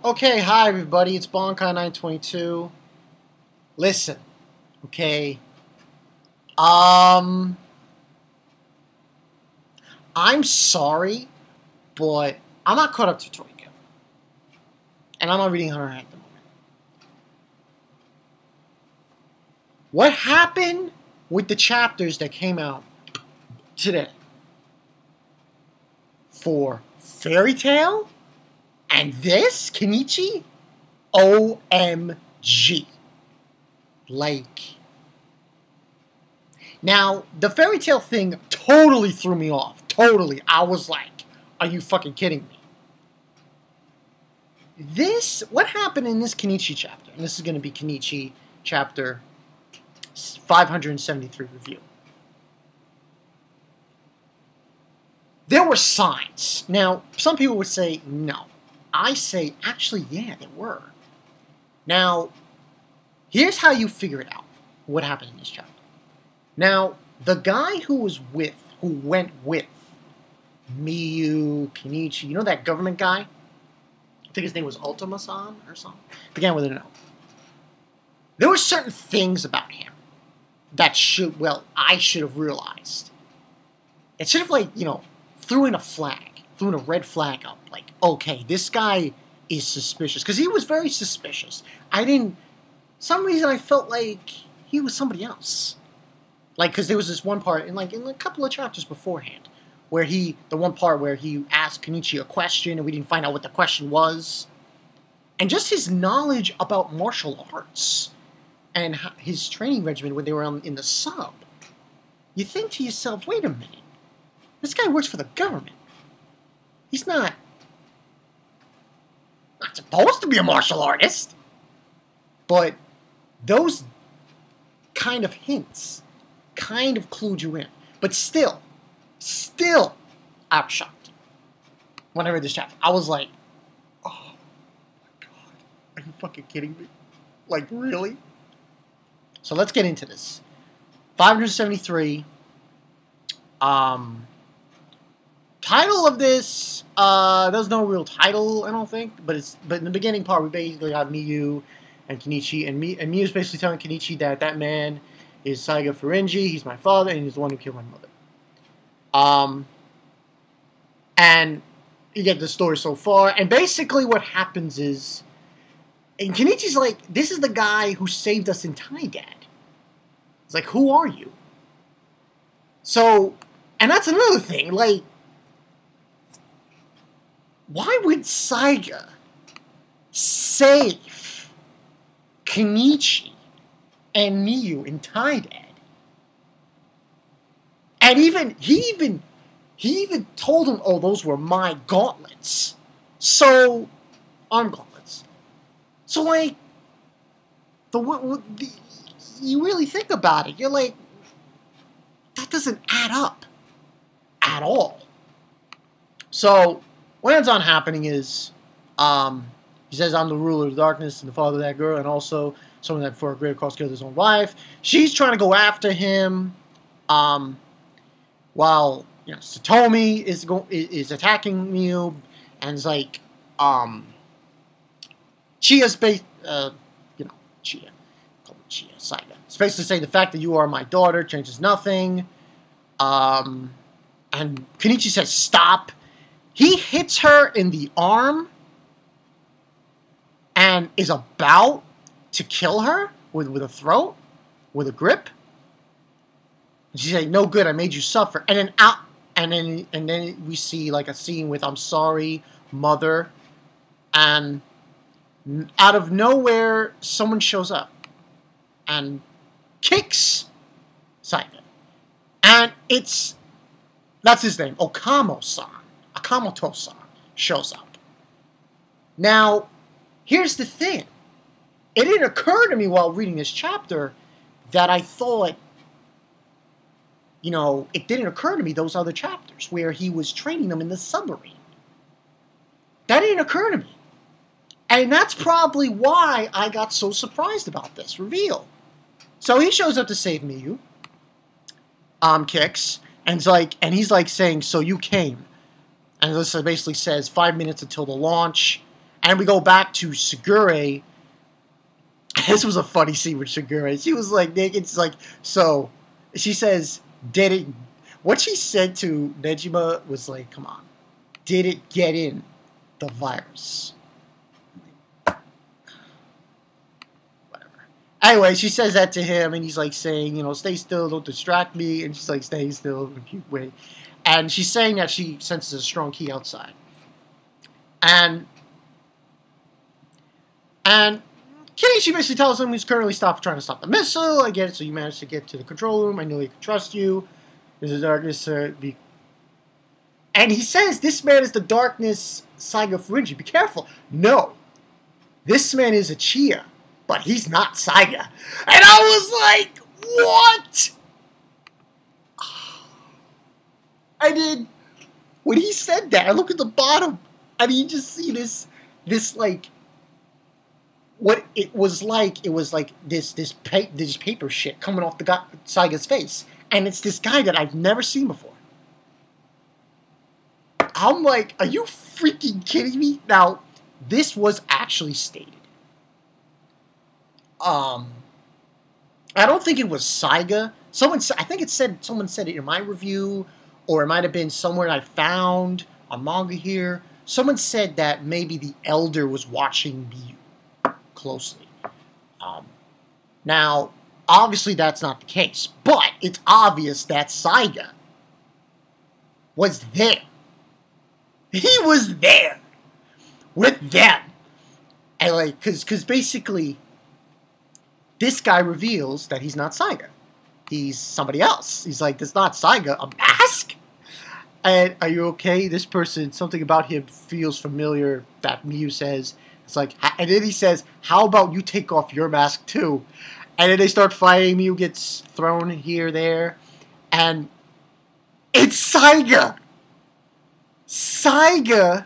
Okay, hi everybody, it's Bonkai922. Listen, okay, um, I'm sorry, but I'm not caught up to Troika. And I'm not reading Hunter at the moment. What happened with the chapters that came out today for Fairy Tail and this, Kenichi? OMG. Like... Now, the Fairy Tail thing totally threw me off. Totally. I was like, are you fucking kidding me? What happened in this Kenichi chapter? And this is going to be Kenichi chapter 573 review. There were signs. Now, some people would say no. I say, actually, yeah, there were. Now, here's how you figure it out. What happened in this chapter. Now, the guy who went with Miu, Kenichi, you know that government guy? I think his name was Ultima-san or something. Began with an O. There were certain things about him that I should have realized. It should have, threw in a red flag up. Like, okay, this guy is suspicious. Because he was very suspicious. Some reason I felt like he was somebody else. Like, because there was this one part in a couple of chapters beforehand, where the one part where he asked Kenichi a question and we didn't find out what the question was, and just his knowledge about martial arts and his training regimen when they were in the sub. You think to yourself, wait a minute, this guy works for the government. He's not supposed to be a martial artist, but those kind of hints kind of clued you in. But still, I was shocked when I read this chapter. I was like, oh my god, are you fucking kidding me? Like, really? So let's get into this. 573. Title of this, there's no real title, I don't think, but in the beginning part, we basically have Miu and Kenichi, and Miu is basically telling Kenichi that man is Saiga Furenji, he's my father, and he's the one who killed my mother. And you get the story so far, and basically what happens is, and Kenichi's like, this is the guy who saved us in Taidad. It's like, who are you? So, and that's another thing, like, why would Saiga save Kenichi and Miu in Taidad? And he even told him, oh, those were my gauntlets. So, arm gauntlets. So, like, you really think about it, you're like, that doesn't add up at all. So, what ends on happening is, he says, I'm the ruler of darkness and the father of that girl, and also someone that for a greater cause killed his own wife. She's trying to go after him, while, Satomi is attacking Miu, and it's like, Chia's Chia, call me Chia, Saiga. It's basically saying the fact that you are my daughter changes nothing, and Kenichi says, stop. He hits her in the arm and is about to kill her with a throat, with a grip. And she's like, no good, I made you suffer. And then we see like a scene with I'm sorry, mother. And out of nowhere, someone shows up and kicks Saiga. And that's his name, Okamoto-san shows up. Now, here's the thing. It didn't occur to me while reading this chapter that I thought, it didn't occur to me those other chapters where he was training them in the submarine. That didn't occur to me. And that's probably why I got so surprised about this reveal. So he shows up to save Miu. Kicks. And he's like saying, so you came. And this basically says 5 minutes until the launch. And we go back to Segure. This was a funny scene with Segure. She was like naked. It's like, so she says, did it? What she said to Nejima was like, come on, did it get in the virus? Whatever. Anyway, she says that to him, and he's like saying, you know, stay still, don't distract me. And she's like, stay still in a cute way. And she's saying that she senses a strong key outside. And Kenichi basically tells him he's currently trying to stop the missile. I get it, so you managed to get to the control room. I know he can trust you. There's a darkness. And he says, this man is the darkness Saiga Furinji. Be careful. No. This man is a Chia, but he's not Saiga. And I was like, what? I did. When he said that, I look at the bottom, and you just see this like, what it was like this paper shit coming off the guy, Saiga's face. And it's this guy that I've never seen before. I'm like, are you freaking kidding me? Now, this was actually stated. I don't think it was Saiga. Someone said it in my review, or it might have been somewhere I found on manga here. Someone said that maybe the Elder was watching Miu closely. Now, obviously that's not the case, but it's obvious that Saiga was there. He was there with them. And like, cause basically, this guy reveals that he's not Saiga. He's somebody else. He's like, that's not Saiga. A mask? And are you okay? This person, something about him feels familiar, that Miu says. It's like, and then he says, how about you take off your mask too? And then they start fighting. Miu gets thrown here, there. And it's Saiga. Saiga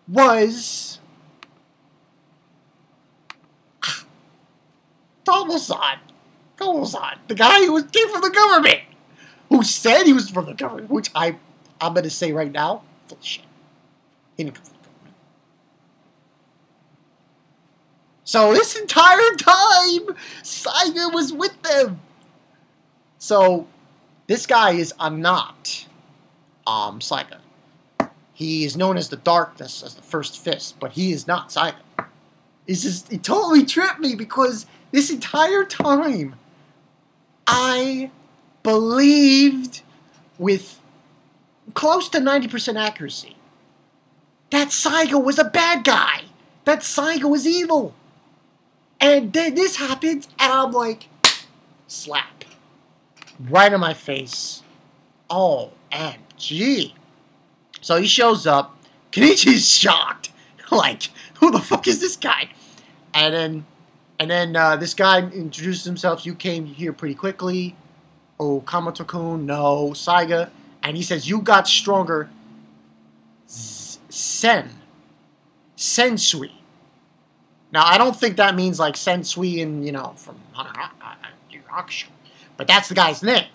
was Tomo-san. The guy who came from the government. Who said he was from the government. Which I'm going to say right now, full of shit. He didn't come from the government. So this entire time, Saiga was with them. So this guy is not Saiga. He is known as the Darkness, as the First Fist, but he is not Saiga. It totally tripped me, because this entire time, I believed with close to 90% accuracy that Saiga was a bad guy. That Saiga was evil. And then this happens, and I'm like, slap. Right in my face. OMG. So he shows up. Kenichi's shocked. Like, who the fuck is this guy? And then this guy introduces himself. You came here pretty quickly. Okamoto-kun, no. Saiga. And he says, you got stronger. Sensui. Now, I don't think that means like Sensui and, you know, from Hakusho. But that's the guy's name.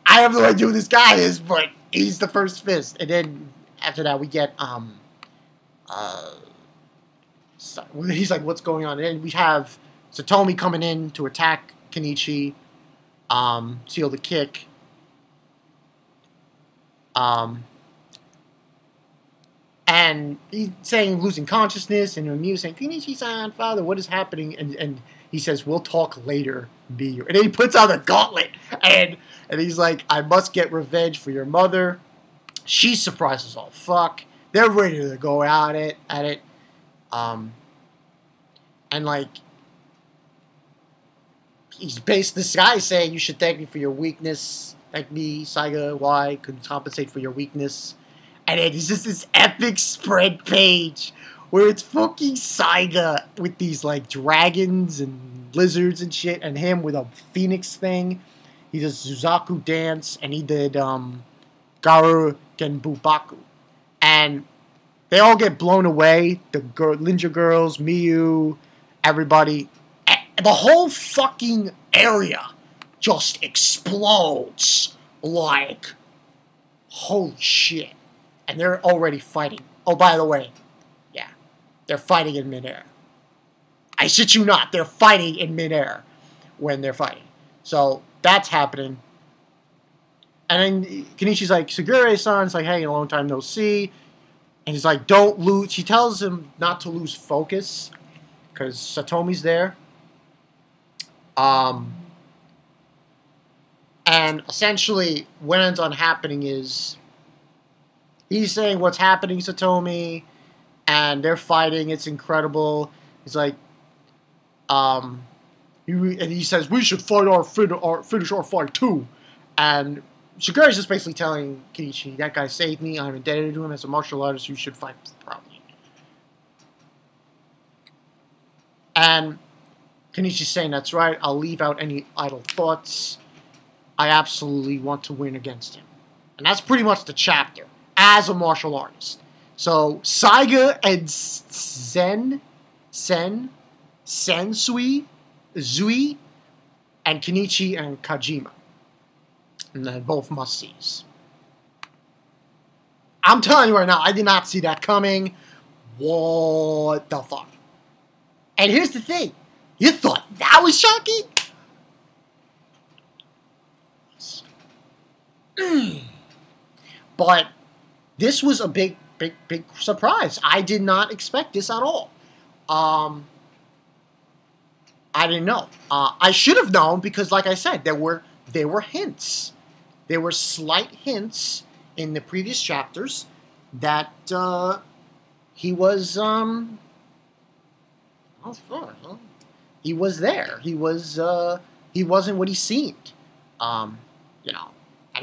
I have no idea who this guy is, but he's the First Fist. And then after that, we get, he's like, what's going on? And then we have Satomi coming in to attack Kenichi, seal the kick. And he's saying losing consciousness, and Miu saying, Kenichi-san, father, what is happening? And he says, we'll talk later, Miu. And then he puts on the gauntlet, and he's like, I must get revenge for your mother. She's surprised as all fuck. They're ready to go at it. And like, he's based, this guy saying, you should thank me for your weakness. Thank me, Saiga, why? Couldn't compensate for your weakness. And then it's just this epic spread page where it's fucking Saiga with these like dragons and lizards and shit, and him with a phoenix thing. He does Suzaku dance, and he did Garu Genbubaku. And they all get blown away. The ninja girls, Miu, everybody. The whole fucking area just explodes like holy shit. And they're already fighting. Oh, by the way, yeah. They're fighting in midair. I shit you not, they're fighting in midair when they're fighting. So that's happening. And then Kenichi's like, Sugure-san's like, hey, a long time no see. And he's like, don't lose. She tells him not to lose focus because Satomi's there. And essentially, what ends on happening is he's saying what's happening, Satomi, and they're fighting. It's incredible. He's like, and he says we should finish our fight too. And Shigure's just basically telling Kenichi, that guy saved me. I'm indebted to him as a martial artist. You should fight properly. And Kenichi's saying, that's right. I'll leave out any idle thoughts. I absolutely want to win against him. And that's pretty much the chapter as a martial artist. So Saiga and Sensui, Zui, and Kenichi and Kajima. And they're both must-sees. I'm telling you right now, I did not see that coming. What the fuck? And here's the thing. You thought that was shocking? But this was a big surprise. I did not expect this at all. I didn't know. I should have known because, like I said, there were hints. There were slight hints in the previous chapters that he was he was there. He wasn't what he seemed. And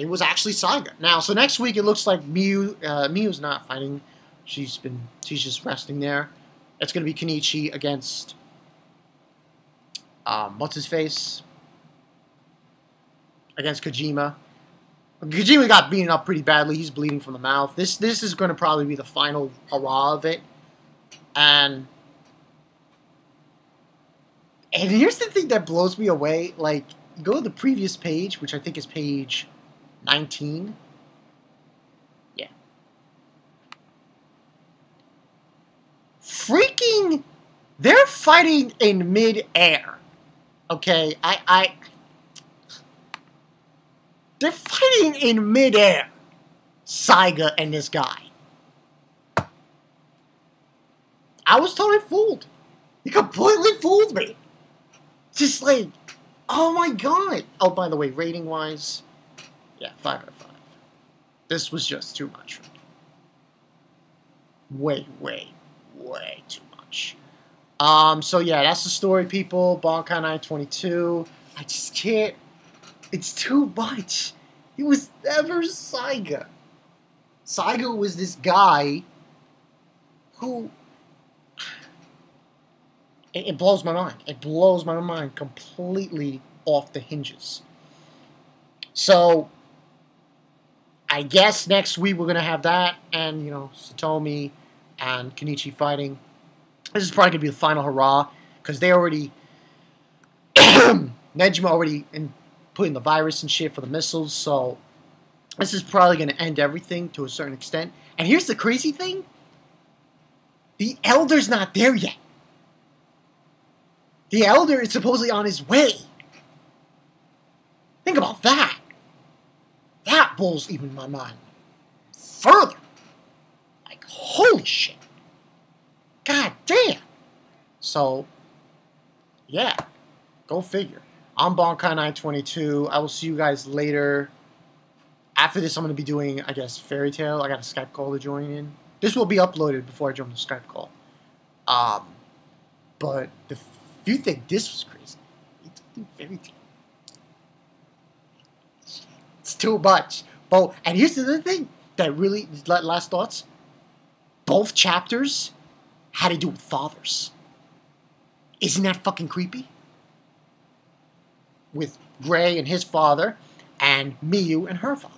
he was actually Saiga. Now, so next week it looks like Miu's not fighting. She's just resting there. It's gonna be Kenichi against what's his face? Against Kojima. Kojima got beaten up pretty badly. He's bleeding from the mouth. This is going to probably be the final hurrah of it. And here's the thing that blows me away. Like, you go to the previous page, which I think is page 19. Yeah. Freaking, they're fighting in mid-air. Okay, they're fighting in mid-air, Saiga and this guy. I was totally fooled. He completely fooled me. Just like, oh my god. Oh, by the way, rating-wise, yeah, 5 out of 5. This was just too much for me. Way too much. So yeah, that's the story, people. Bankai 922. I just can't. It's too much. He was never Saiga. Saiga was this guy who... It blows my mind. It blows my mind completely off the hinges. So, I guess next week we're going to have that, and, Satomi and Kenichi fighting. This is probably going to be the final hurrah, because they already... Nejima already... put in the virus and shit for the missiles, so this is probably going to end everything to a certain extent. And here's the crazy thing. The Elder's not there yet. The Elder is supposedly on his way. Think about that. That blows even my mind further. Like, holy shit. God damn. So, yeah. Go figure. I'm Bankai 922. I will see you guys later. After this, I'm going to be doing, I guess, Fairy Tail. I got a Skype call to join in. This will be uploaded before I jump the Skype call. But if you think this was crazy, it's Fairy Tail. It's too much. And here's the other thing that really, last thoughts. Both chapters had to do with fathers. Isn't that fucking creepy? With Gray and his father, and Miu and her father.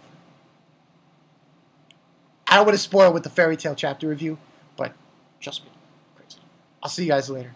I don't want to spoil with the Fairy Tail chapter review, but trust me, crazy. I'll see you guys later.